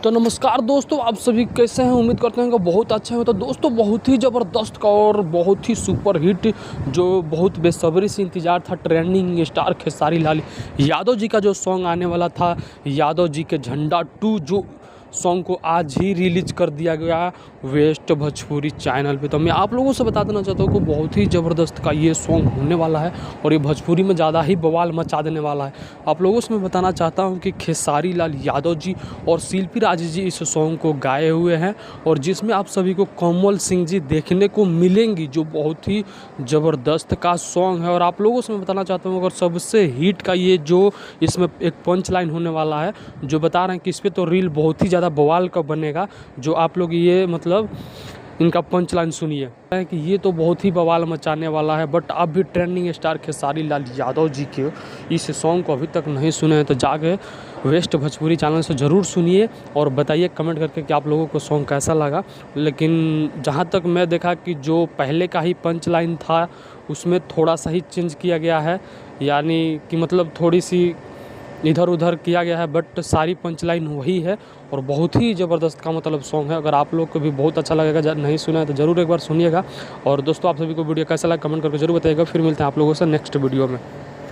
तो नमस्कार दोस्तों, आप सभी कैसे हैं। उम्मीद करते हैं कि बहुत अच्छे हैं। तो दोस्तों, बहुत ही ज़बरदस्त का और बहुत ही सुपर हिट जो बहुत बेसब्री से इंतज़ार था, ट्रेंडिंग स्टार खेसारी लाल यादव जी का जो सॉन्ग आने वाला था, यादव जी के झंडा 2, जो सॉन्ग को आज ही रिलीज कर दिया गया वेस्ट भोजपुरी चैनल पे। तो मैं आप लोगों से बता देना चाहता हूँ कि बहुत ही ज़बरदस्त का ये सॉन्ग होने वाला है और ये भोजपुरी में ज़्यादा ही बवाल मचा देने वाला है। आप लोगों से मैं बताना चाहता हूँ कि खेसारी लाल यादव जी और शिल्पी राज जी इस सॉन्ग को गाए हुए हैं और जिसमें आप सभी को कोमल सिंह जी देखने को मिलेंगी, जो बहुत ही ज़बरदस्त का सॉन्ग है। और आप लोगों से मैं बताना चाहता हूँ, अगर सबसे हिट का ये जो इसमें एक पंच लाइन होने वाला है, जो बता रहे हैं कि इस पर तो रील बहुत ही ज़्यादा बवाल का बनेगा। जो आप लोग ये मतलब इनका पंच लाइन सुनिए है कि ये तो बहुत ही बवाल मचाने वाला है। बट आप भी ट्रेंडिंग स्टार खेसारी लाल यादव जी के इस सॉन्ग को अभी तक नहीं सुने हैं तो जाके वेस्ट भोजपुरी चैनल से ज़रूर सुनिए और बताइए कमेंट करके कि आप लोगों को सॉन्ग कैसा लगा। लेकिन जहाँ तक मैं देखा कि जो पहले का ही पंच लाइन था उसमें थोड़ा सा ही चेंज किया गया है, यानी कि मतलब थोड़ी सी इधर उधर किया गया है, बट सारी पंच लाइन वही है और बहुत ही ज़बरदस्त का मतलब सॉन्ग है। अगर आप लोग को भी बहुत अच्छा लगेगा, नहीं सुना है तो ज़रूर एक बार सुनिएगा। और दोस्तों, आप सभी को वीडियो कैसा लगा कमेंट करके जरूर बताइएगा। फिर मिलते हैं आप लोगों से नेक्स्ट वीडियो में।